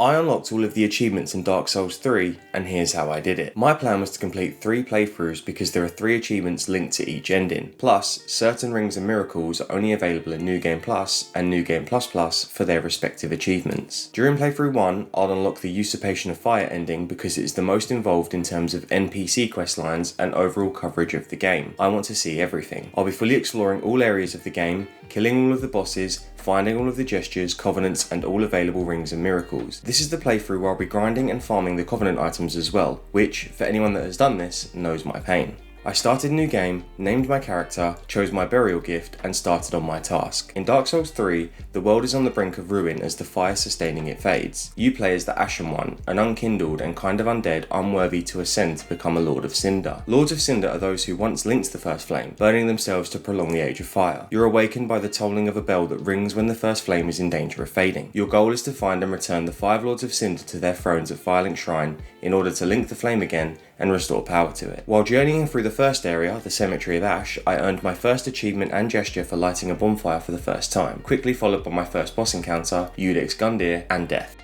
I unlocked all of the achievements in Dark Souls 3, and here's how I did it. My plan was to complete 3 playthroughs because there are 3 achievements linked to each ending. Plus, certain rings and miracles are only available in New Game Plus and New Game Plus Plus for their respective achievements. During playthrough 1, I'll unlock the Usurpation of Fire ending because it is the most involved in terms of NPC questlines and overall coverage of the game. I want to see everything. I'll be fully exploring all areas of the game, killing all of the bosses, finding all of the gestures, covenants, and all available rings and miracles. This is the playthrough where I'll be grinding and farming the covenant items as well, which, for anyone that has done this, knows my pain. I started a new game, named my character, chose my burial gift, and started on my task. In Dark Souls 3, the world is on the brink of ruin as the fire sustaining it fades. You play as the Ashen One, an unkindled and kind of undead unworthy to ascend to become a Lord of Cinder. Lords of Cinder are those who once linked the first flame, burning themselves to prolong the Age of Fire. You're awakened by the tolling of a bell that rings when the first flame is in danger of fading. Your goal is to find and return the 5 Lords of Cinder to their thrones at Firelink Shrine in order to link the flame again and restore power to it. While journeying through the first area, the Cemetery of Ash, I earned my first achievement and gesture for lighting a bonfire for the first time, quickly followed by my first boss encounter, Iudex Gundyr, and death.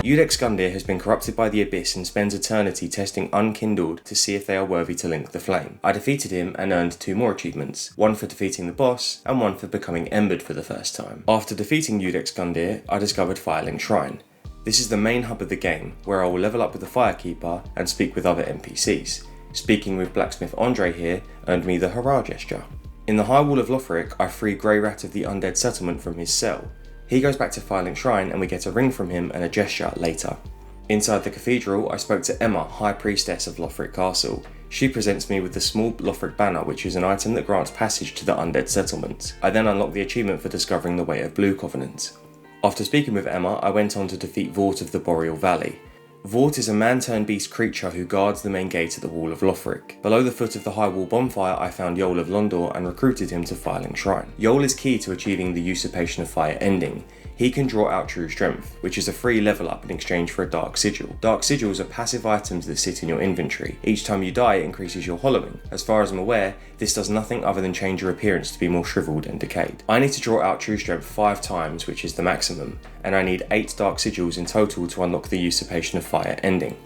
Iudex Gundyr has been corrupted by the Abyss and spends eternity testing Unkindled to see if they are worthy to link the flame. I defeated him and earned 2 more achievements, one for defeating the boss and one for becoming embered for the first time. After defeating Iudex Gundyr, I discovered Firelink Shrine. This is the main hub of the game, where I will level up with the Firekeeper and speak with other NPCs. Speaking with Blacksmith Andre here earned me the Hurrah gesture. In the High Wall of Lothric, I free Grey Rat of the Undead Settlement from his cell. He goes back to Firelink Shrine and we get a ring from him and a gesture later. Inside the cathedral, I spoke to Emma, High Priestess of Lothric Castle. She presents me with the small Lothric banner, which is an item that grants passage to the Undead Settlement. I then unlock the achievement for discovering the Way of Blue Covenant. After speaking with Emma, I went on to defeat Vort of the Boreal Valley. Vort is a man-turned-beast creature who guards the main gate at the Wall of Lothric. Below the foot of the High Wall bonfire, I found Yol of Londor and recruited him to Firelink Shrine. Yol is key to achieving the Usurpation of Fire ending. He can draw out True Strength, which is a free level up in exchange for a Dark Sigil. Dark Sigils are passive items that sit in your inventory. Each time you die, it increases your hollowing. As far as I'm aware, this does nothing other than change your appearance to be more shriveled and decayed. I need to draw out True Strength 5 times, which is the maximum, and I need 8 Dark Sigils in total to unlock the Usurpation of Fire ending.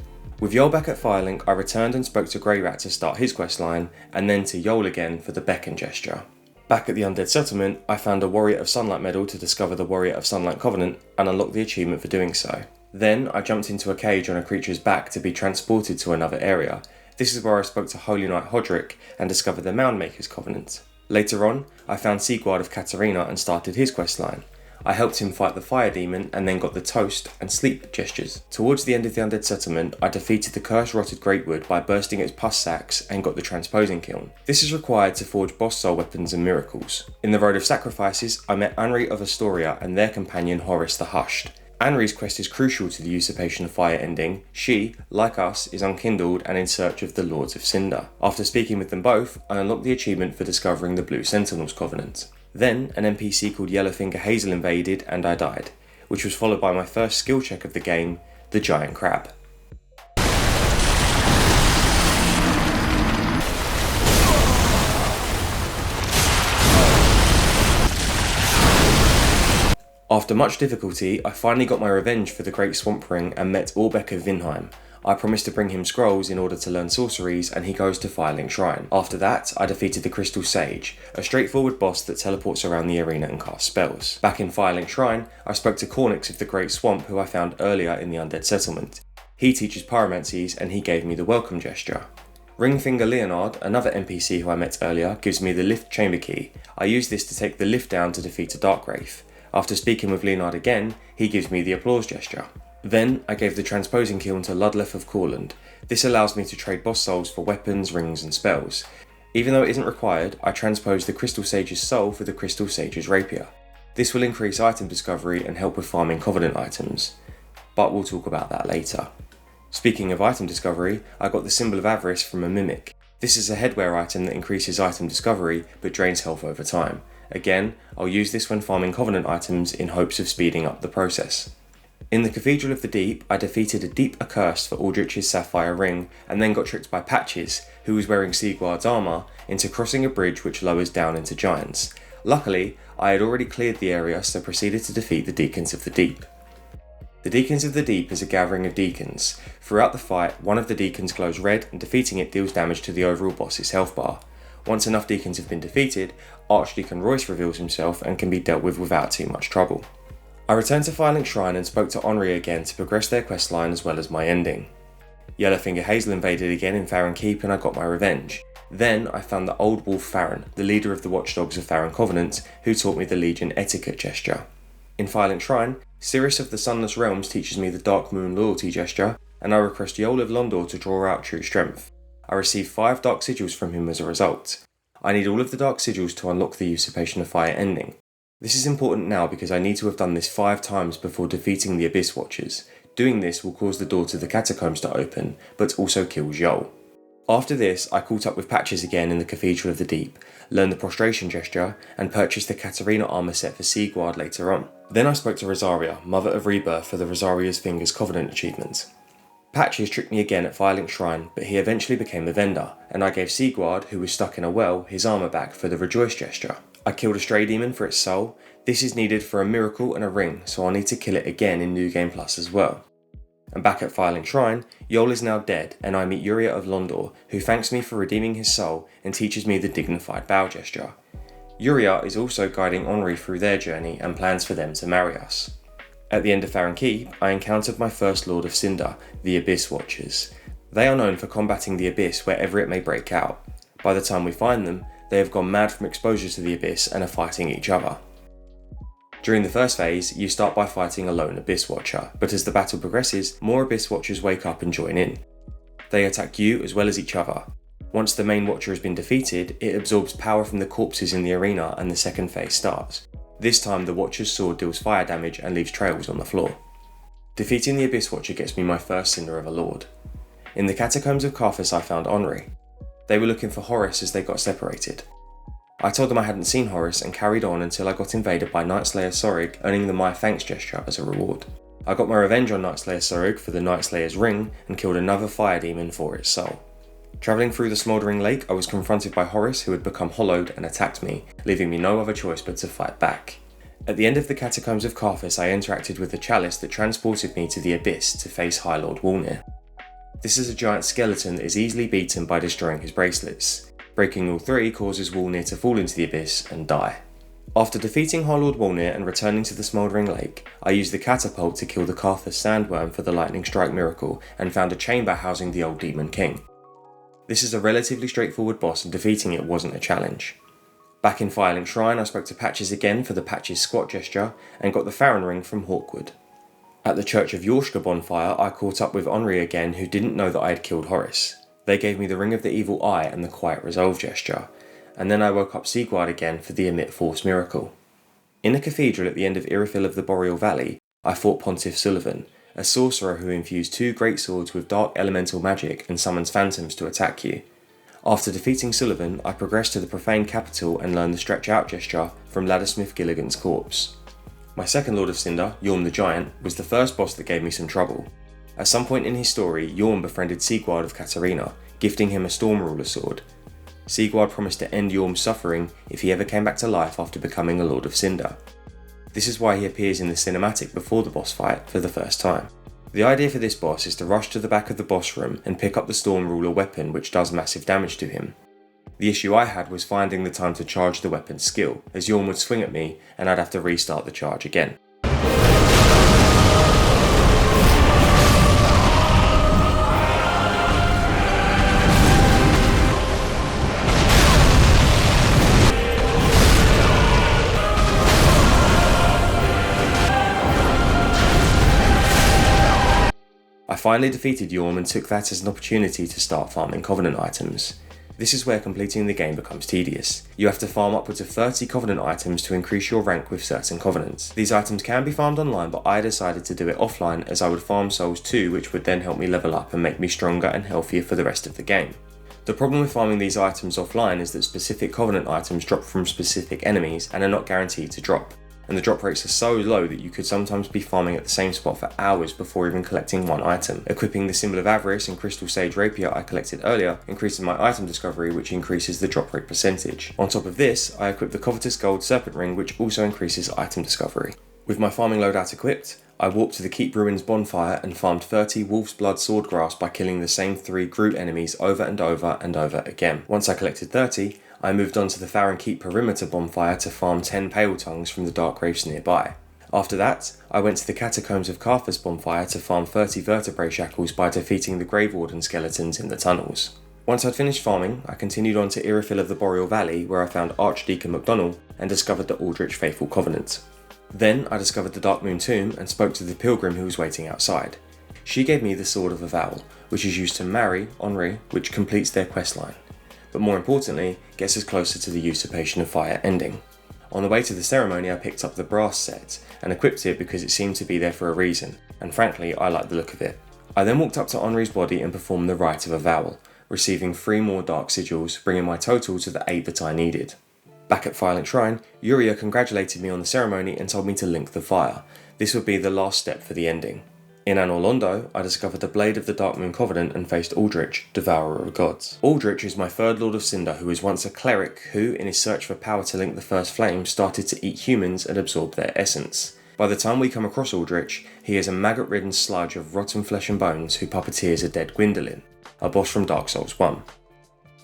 With Yol back at Firelink, I returned and spoke to Grey Rat to start his questline, and then to Yol again for the Beckon gesture. Back at the Undead Settlement, I found a Warrior of Sunlight medal to discover the Warrior of Sunlight Covenant and unlock the achievement for doing so. Then, I jumped into a cage on a creature's back to be transported to another area. This is where I spoke to Holy Knight Hodrick and discovered the Moundmaker's Covenant. Later on, I found Sigward of Katarina and started his questline. I helped him fight the Fire Demon and then got the Toast and Sleep gestures. Towards the end of the Undead Settlement, I defeated the Cursed Rotted Greatwood by bursting its pus sacks and got the Transposing Kiln. This is required to forge boss soul weapons and miracles. In the Road of Sacrifices, I met Anri of Astoria and their companion Horus the Hushed. Anri's quest is crucial to the Usurpation of Fire ending. She, like us, is unkindled and in search of the Lords of Cinder. After speaking with them both, I unlocked the achievement for discovering the Blue Sentinel's Covenant. Then, an NPC called Yellowfinger Hazel invaded and I died, which was followed by my first skill check of the game, the Giant Crab. After much difficulty, I finally got my revenge for the Great Swamp Ring and met Orbeck of Vinheim. I promised to bring him scrolls in order to learn sorceries and he goes to Firelink Shrine. After that, I defeated the Crystal Sage, a straightforward boss that teleports around the arena and casts spells. Back in Firelink Shrine, I spoke to Cornix of the Great Swamp who I found earlier in the Undead Settlement. He teaches pyromancies and he gave me the welcome gesture. Ringfinger Leonard, another NPC who I met earlier, gives me the lift chamber key. I use this to take the lift down to defeat a Dark Wraith. After speaking with Leonard again, he gives me the applause gesture. Then, I gave the Transposing Kiln to Ludleth of Courland. This allows me to trade boss souls for weapons, rings and spells. Even though it isn't required, I transpose the Crystal Sage's soul for the Crystal Sage's rapier. This will increase item discovery and help with farming Covenant items, but we'll talk about that later. Speaking of item discovery, I got the Symbol of Avarice from a Mimic. This is a headwear item that increases item discovery, but drains health over time. Again, I'll use this when farming Covenant items in hopes of speeding up the process. In the Cathedral of the Deep, I defeated a Deep Accursed for Aldrich's Sapphire Ring, and then got tricked by Patches, who was wearing Sigward's armour, into crossing a bridge which lowers down into giants. Luckily, I had already cleared the area, so proceeded to defeat the Deacons of the Deep. The Deacons of the Deep is a gathering of deacons. Throughout the fight, one of the deacons glows red and defeating it deals damage to the overall boss's health bar. Once enough deacons have been defeated, Archdeacon Royce reveals himself and can be dealt with without too much trouble. I returned to Firelink Shrine and spoke to Henri again to progress their questline as well as my ending. Yellowfinger Hazel invaded again in Farron Keep and I got my revenge. Then I found the old wolf Farron, the leader of the watchdogs of Farron Covenant, who taught me the Legion etiquette gesture. In Firelink Shrine, Sirius of the Sunless Realms teaches me the Dark Moon loyalty gesture, and I request Yol of Londor to draw out true strength. I receive 5 Dark Sigils from him as a result. I need all of the Dark Sigils to unlock the Usurpation of Fire ending. This is important now because I need to have done this 5 times before defeating the Abyss Watchers. Doing this will cause the door to the Catacombs to open, but also kills Yol. After this, I caught up with Patches again in the Cathedral of the Deep, learned the Prostration gesture, and purchased the Katarina armour set for Sigward later on. Then I spoke to Rosaria, Mother of Rebirth, for the Rosaria's Fingers Covenant achievement. Patches tricked me again at Firelink Shrine, but he eventually became a vendor, and I gave Sigward, who was stuck in a well, his armour back for the Rejoice gesture. I killed a stray demon for its soul. This is needed for a miracle and a ring, so I'll need to kill it again in New Game Plus as well. And back at Firelink Shrine, Yol is now dead, and I meet Yuria of Londor, who thanks me for redeeming his soul and teaches me the dignified bow gesture. Yuria is also guiding Henri through their journey and plans for them to marry us. At the end of Farron Keep, I encountered my first Lord of Cinder, the Abyss Watchers. They are known for combating the Abyss wherever it may break out. By the time we find them, they have gone mad from exposure to the Abyss and are fighting each other. During the first phase, you start by fighting a lone Abyss Watcher, but as the battle progresses, more Abyss Watchers wake up and join in. They attack you as well as each other. Once the main Watcher has been defeated, it absorbs power from the corpses in the arena and the second phase starts. This time the Watcher's sword deals fire damage and leaves trails on the floor. Defeating the Abyss Watcher gets me my first Cinder of a Lord. In the Catacombs of Carthus I found Henri. They were looking for Horus as they got separated. I told them I hadn't seen Horus and carried on until I got invaded by Nightslayer Sorig, earning the My Thanks gesture as a reward. I got my revenge on Nightslayer Sorig for the Nightslayer's ring and killed another fire demon for its soul. Travelling through the Smouldering Lake, I was confronted by Horus, who had become hollowed and attacked me, leaving me no other choice but to fight back. At the end of the Catacombs of Carthus, I interacted with the chalice that transported me to the Abyss to face High Lord Wolnir. This is a giant skeleton that is easily beaten by destroying his bracelets. Breaking all 3 causes Wolnir to fall into the Abyss and die. After defeating High Lord Wolnir and returning to the Smouldering Lake, I used the catapult to kill the Carthus Sandworm for the Lightning Strike miracle and found a chamber housing the old Demon King. This is a relatively straightforward boss and defeating it wasn't a challenge. Back in Firelink Shrine, I spoke to Patches again for the Patches Squat gesture and got the Farron ring from Hawkwood. At the Church of Yorshka bonfire, I caught up with Henri again, who didn't know that I had killed Horus. They gave me the Ring of the Evil Eye and the Quiet Resolve gesture, and then I woke up Sigward again for the Emit Force miracle. In a cathedral at the end of Irophil of the Boreal Valley, I fought Pontiff Sullivan, a sorcerer who infused 2 great swords with dark elemental magic and summons phantoms to attack you. After defeating Sullivan, I progressed to the Profane Capital and learned the Stretch Out gesture from Laddersmith Gilligan's corpse. My second Lord of Cinder, Yorm the Giant, was the first boss that gave me some trouble. At some point in his story, Yorm befriended Sigward of Katarina, gifting him a Storm Ruler sword. Sigward promised to end Yorm's suffering if he ever came back to life after becoming a Lord of Cinder. This is why he appears in the cinematic before the boss fight for the first time. The idea for this boss is to rush to the back of the boss room and pick up the Storm Ruler weapon, which does massive damage to him. The issue I had was finding the time to charge the weapon's skill, as Yorm would swing at me and I'd have to restart the charge again. I finally defeated Yorm and took that as an opportunity to start farming Covenant items. This is where completing the game becomes tedious. You have to farm upwards of 30 Covenant items to increase your rank with certain Covenants. These items can be farmed online, but I decided to do it offline as I would farm souls too, which would then help me level up and make me stronger and healthier for the rest of the game. The problem with farming these items offline is that specific Covenant items drop from specific enemies and are not guaranteed to drop. and the drop rates are so low that you could sometimes be farming at the same spot for hours before even collecting one item. Equipping the Symbol of Avarice and Crystal Sage Rapier I collected earlier increases my item discovery, which increases the drop rate percentage. On top of this, I equipped the Covetous Gold Serpent Ring, which also increases item discovery. With my farming loadout equipped, I walked to the Keep Ruins bonfire and farmed 30 Wolf's Blood Swordgrass by killing the same 3 group enemies over and over and over again. Once I collected 30, I moved on to the Farron Keep perimeter bonfire to farm 10 Pale Tongues from the dark graves nearby. After that, I went to the Catacombs of Carthus bonfire to farm 30 vertebrae shackles by defeating the Grave Warden skeletons in the tunnels. Once I'd finished farming, I continued on to Irophil of the Boreal Valley, where I found Archdeacon MacDonald and discovered the Aldrich Faithful Covenant. Then I discovered the Dark Moon Tomb and spoke to the pilgrim who was waiting outside. She gave me the Sword of Avowal, which is used to marry Henri, which completes their questline, but more importantly, gets us closer to the Usurpation of Fire ending. On the way to the ceremony, I picked up the brass set and equipped it because it seemed to be there for a reason, and frankly, I liked the look of it. I then walked up to Henri's body and performed the Rite of Avowal, receiving 3 more dark sigils, bringing my total to the 8 that I needed. Back at Firelink Shrine, Yuria congratulated me on the ceremony and told me to link the fire. This would be the last step for the ending. In Anor Londo, I discovered the Blade of the Dark Moon Covenant and faced Aldrich, Devourer of Gods. Aldrich is my third Lord of Cinder, who was once a cleric who, in his search for power to link the First Flame, started to eat humans and absorb their essence. By the time we come across Aldrich, he is a maggot-ridden sludge of rotten flesh and bones who puppeteers a dead Gwyndolin, a boss from Dark Souls 1.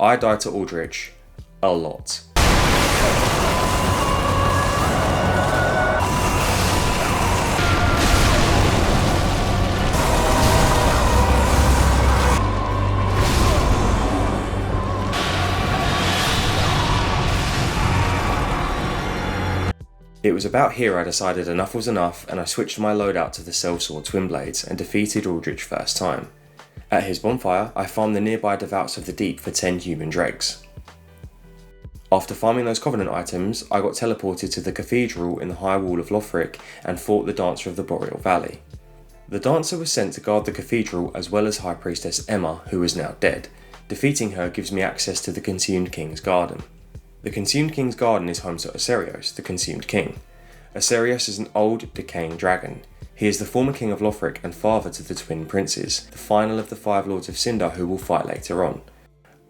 I died to Aldrich a lot. It was about here I decided enough was enough, and I switched my loadout to the Sellsword Twin Blades and defeated Aldrich first time. At his bonfire, I farmed the nearby Devouts of the Deep for 10 human dregs. After farming those Covenant items, I got teleported to the Cathedral in the High Wall of Lothric and fought the Dancer of the Boreal Valley. The Dancer was sent to guard the Cathedral as well as High Priestess Emma, who is now dead. Defeating her gives me access to the Consumed King's Garden. The Consumed King's Garden is home to Oserios, the Consumed King. Oserios is an old, decaying dragon. He is the former king of Lothric and father to the twin princes, the final of the 5 Lords of Cinder who will fight later on.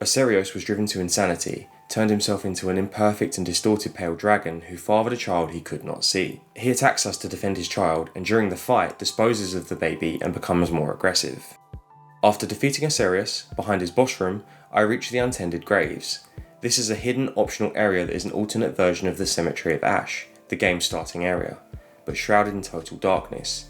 Oserios was driven to insanity, turned himself into an imperfect and distorted pale dragon who fathered a child he could not see. He attacks us to defend his child, and during the fight disposes of the baby and becomes more aggressive. After defeating Oserios, behind his boss room, I reach the Untended Graves. This is a hidden optional area that is an alternate version of the Cemetery of Ash, the game's starting area, but shrouded in total darkness.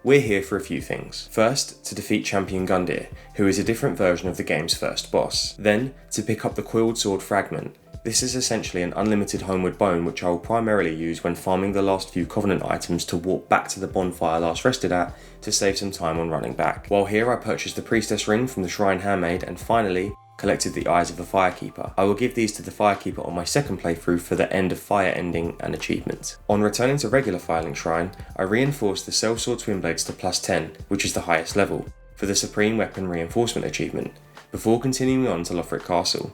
We're here for a few things. First, to defeat Champion Gundyr, who is a different version of the game's first boss. Then, to pick up the Coiled Sword Fragment. This is essentially an unlimited homeward bone which I will primarily use when farming the last few Covenant items to walk back to the bonfire last rested at to save some time on running back. While here I purchased the Priestess Ring from the Shrine Handmaid and finally, collected the Eyes of the Firekeeper. I will give these to the Firekeeper on my second playthrough for the End of Fire ending and achievement. On returning to regular Firelink Shrine, I reinforced the Sellsword Twin Blades to +10, which is the highest level, for the Supreme Weapon Reinforcement achievement, before continuing on to Lothric Castle.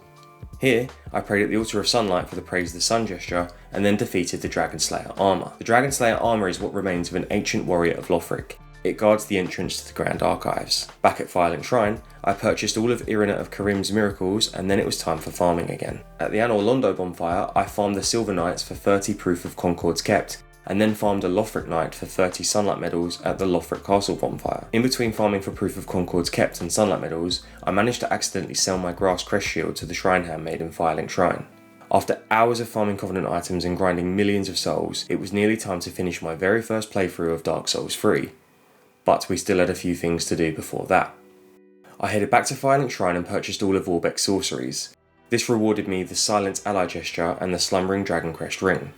Here, I prayed at the Altar of Sunlight for the Praise the Sun gesture, and then defeated the Dragon Slayer armour. The Dragon Slayer armour is what remains of an ancient warrior of Lothric. It guards the entrance to the Grand Archives. Back at Firelink Shrine, I purchased all of Irina of Karim's miracles, and then it was time for farming again. At the Anor Londo bonfire, I farmed the Silver Knights for 30 Proof of Concords kept, and then farmed a Lothric Knight for 30 Sunlight medals at the Lothric Castle bonfire. In between farming for Proof of Concords kept and Sunlight medals, I managed to accidentally sell my Grass Crest Shield to the Shrine Handmaid in Firelink Shrine. After hours of farming Covenant items and grinding millions of souls, it was nearly time to finish my very first playthrough of Dark Souls 3. But we still had a few things to do before that. I headed back to Firelink Shrine and purchased all of Vorbeck's sorceries. This rewarded me the Silent Ally gesture and the Slumbering Dragon Crest ring.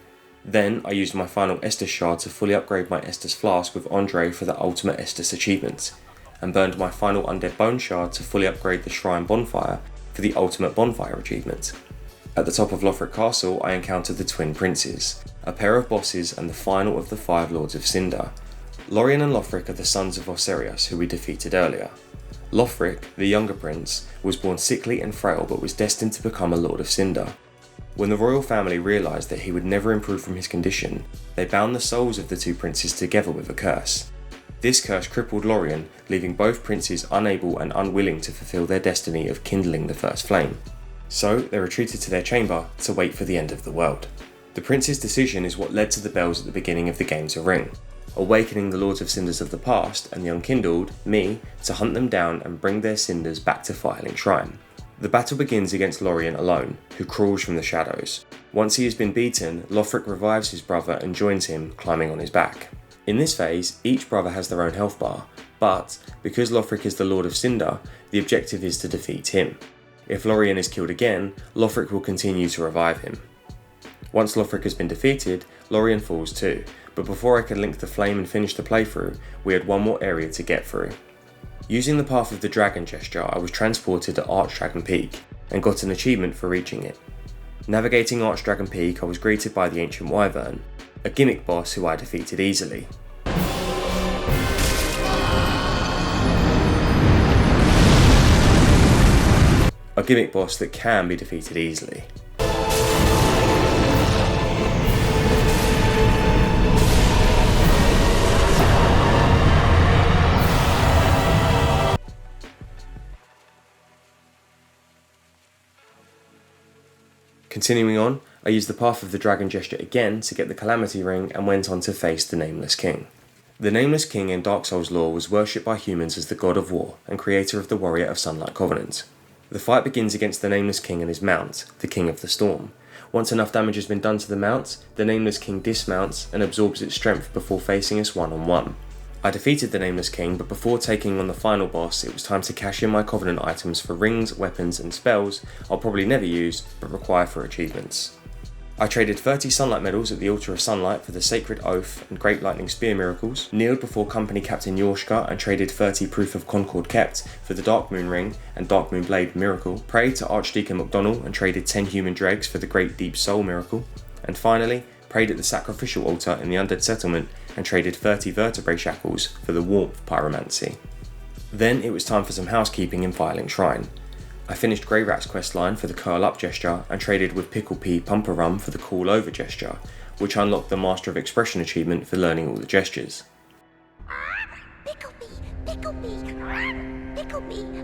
Then I used my final Estus shard to fully upgrade my Estus flask with Andre for the ultimate Estus achievement, and burned my final Undead Bone shard to fully upgrade the Shrine Bonfire for the ultimate Bonfire achievement. At the top of Lothric Castle I encountered the Twin Princes, a pair of bosses and the final of the 5 Lords of Cinder. Lorien and Lothric are the sons of Oserios, who we defeated earlier. Lothric, the younger prince, was born sickly and frail but was destined to become a Lord of Cinder. When the royal family realised that he would never improve from his condition, they bound the souls of the two princes together with a curse. This curse crippled Lorien, leaving both princes unable and unwilling to fulfill their destiny of kindling the first flame. So they retreated to their chamber to wait for the end of the world. The prince's decision is what led to the bells at the beginning of the game to ring, awakening the Lords of Cinders of the past and the unkindled, me, to hunt them down and bring their cinders back to Firelink Shrine. The battle begins against Lorien alone, who crawls from the shadows. Once he has been beaten, Lothric revives his brother and joins him, climbing on his back. In this phase, each brother has their own health bar, but because Lothric is the Lord of Cinder, the objective is to defeat him. If Lorien is killed again, Lothric will continue to revive him. Once Lothric has been defeated, Lorien falls too, but before I could link the flame and finish the playthrough, we had one more area to get through. Using the Path of the Dragon gesture, I was transported to Archdragon Peak, and got an achievement for reaching it. Navigating Archdragon Peak, I was greeted by the Ancient Wyvern, a gimmick boss who I defeated easily. A gimmick boss that can be defeated easily. Continuing on, I used the Path of the Dragon gesture again to get the Calamity Ring and went on to face the Nameless King. The Nameless King in Dark Souls lore was worshipped by humans as the god of war and creator of the Warrior of Sunlight Covenant. The fight begins against the Nameless King and his mount, the King of the Storm. Once enough damage has been done to the mount, the Nameless King dismounts and absorbs its strength before facing us one-on-one. I defeated the Nameless King, but before taking on the final boss, it was time to cash in my Covenant items for rings, weapons and spells I'll probably never use, but require for achievements. I traded 30 Sunlight medals at the Altar of Sunlight for the Sacred Oath and Great Lightning Spear miracles, kneeled before Company Captain Yorshka and traded 30 Proof of Concord Kept for the Dark Moon Ring and Dark Moon Blade miracle, prayed to Archdeacon MacDonald and traded 10 Human Dregs for the Great Deep Soul miracle, and finally, prayed at the Sacrificial Altar in the Undead Settlement and traded 30 Vertebrae Shackles for the Warmth Pyromancy. Then it was time for some housekeeping in Firelink Shrine. I finished Grey Rat's questline for the Curl Up gesture and traded with Pickle Pea Pumper Rum for the Call Over gesture, which unlocked the Master of Expression achievement for learning all the gestures. Pickle Pea, Pickle Pea, Pickle Pea.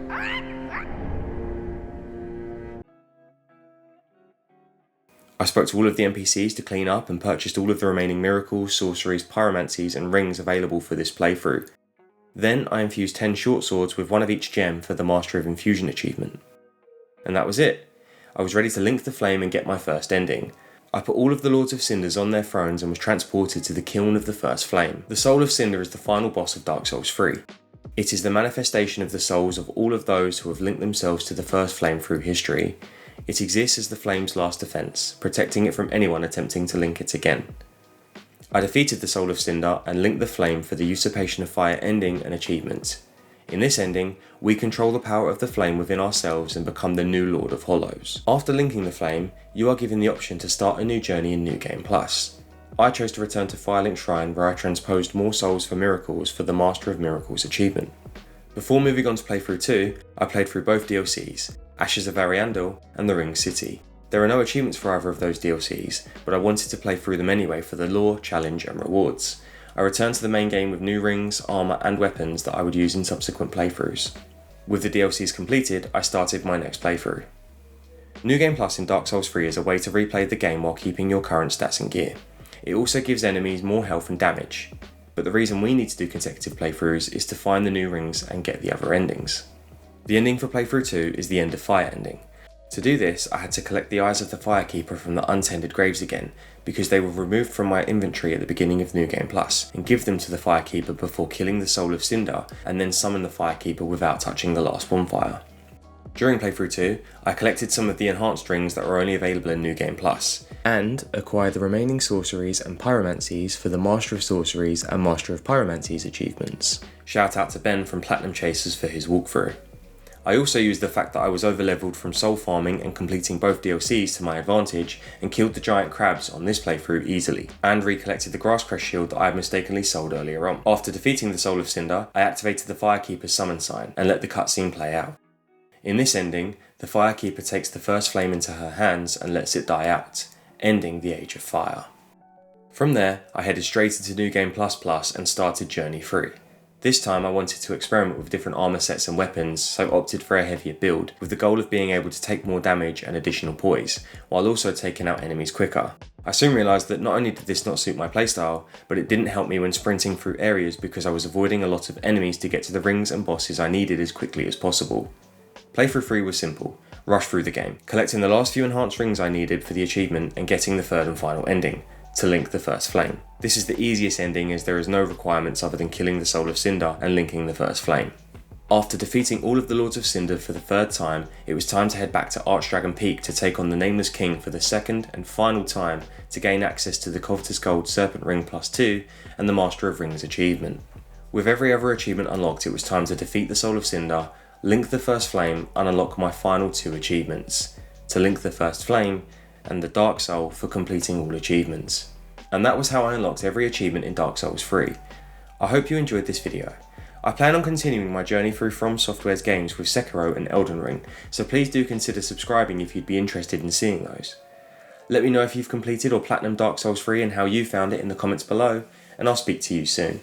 I spoke to all of the NPCs to clean up and purchased all of the remaining miracles, sorceries, pyromancies and rings available for this playthrough. Then I infused 10 short swords with one of each gem for the Master of Infusion achievement. And that was it. I was ready to link the flame and get my first ending. I put all of the Lords of Cinders on their thrones and was transported to the kiln of the first flame. The Soul of Cinder is the final boss of Dark Souls 3. It is the manifestation of the souls of all of those who have linked themselves to the first flame through history. It exists as the flame's last defense, protecting it from anyone attempting to link it again. I defeated the Soul of Cinder and linked the flame for the Usurpation of Fire ending and achievement. In this ending, we control the power of the flame within ourselves and become the new Lord of Hollows. After linking the flame, you are given the option to start a new journey in New Game Plus. I chose to return to Firelink Shrine where I transposed more souls for miracles for the Master of Miracles achievement. Before moving on to playthrough 2, I played through both DLCs, Ashes of Ariandel and The Ring City. There are no achievements for either of those DLCs, but I wanted to play through them anyway for the lore, challenge and rewards. I returned to the main game with new rings, armour and weapons that I would use in subsequent playthroughs. With the DLCs completed, I started my next playthrough. New Game Plus in Dark Souls 3 is a way to replay the game while keeping your current stats and gear. It also gives enemies more health and damage, but the reason we need to do consecutive playthroughs is to find the new rings and get the other endings. The ending for playthrough 2 is the End of Fire ending. To do this, I had to collect the Eyes of the Firekeeper from the untended graves again, because they were removed from my inventory at the beginning of New Game Plus, and give them to the Firekeeper before killing the Soul of Cinder, and then summon the Firekeeper without touching the last bonfire. During playthrough 2, I collected some of the enhanced rings that were only available in New Game Plus, and acquired the remaining sorceries and pyromancies for the Master of Sorceries and Master of Pyromancies achievements. Shout out to Ben from Platinum Chasers for his walkthrough. I also used the fact that I was overleveled from soul farming and completing both DLCs to my advantage and killed the giant crabs on this playthrough easily, and recollected the Grasscrest shield that I had mistakenly sold earlier on. After defeating the Soul of Cinder, I activated the Firekeeper's summon sign and let the cutscene play out. In this ending, the Firekeeper takes the first flame into her hands and lets it die out, ending the Age of Fire. From there, I headed straight into New Game++ and started Journey 3. This time I wanted to experiment with different armour sets and weapons, so opted for a heavier build, with the goal of being able to take more damage and additional poise, while also taking out enemies quicker. I soon realised that not only did this not suit my playstyle, but it didn't help me when sprinting through areas because I was avoiding a lot of enemies to get to the rings and bosses I needed as quickly as possible. Playthrough 3 was simple. Rush through the game, collecting the last few enhanced rings I needed for the achievement and getting the third and final ending, to link the first flame. This is the easiest ending as there is no requirements other than killing the Soul of Cinder and linking the first flame. After defeating all of the Lords of Cinder for the third time, it was time to head back to Archdragon Peak to take on the Nameless King for the second and final time to gain access to the Covetous Gold Serpent Ring +2 and the Master of Rings achievement. With every other achievement unlocked, it was time to defeat the Soul of Cinder, link the first flame and unlock my final 2 achievements, to link the first flame and the Dark Soul for completing all achievements. And that was how I unlocked every achievement in Dark Souls 3. I hope you enjoyed this video. I plan on continuing my journey through From Software's games with Sekiro and Elden Ring, so please do consider subscribing if you'd be interested in seeing those. Let me know if you've completed or platinumed Dark Souls 3 and how you found it in the comments below, and I'll speak to you soon.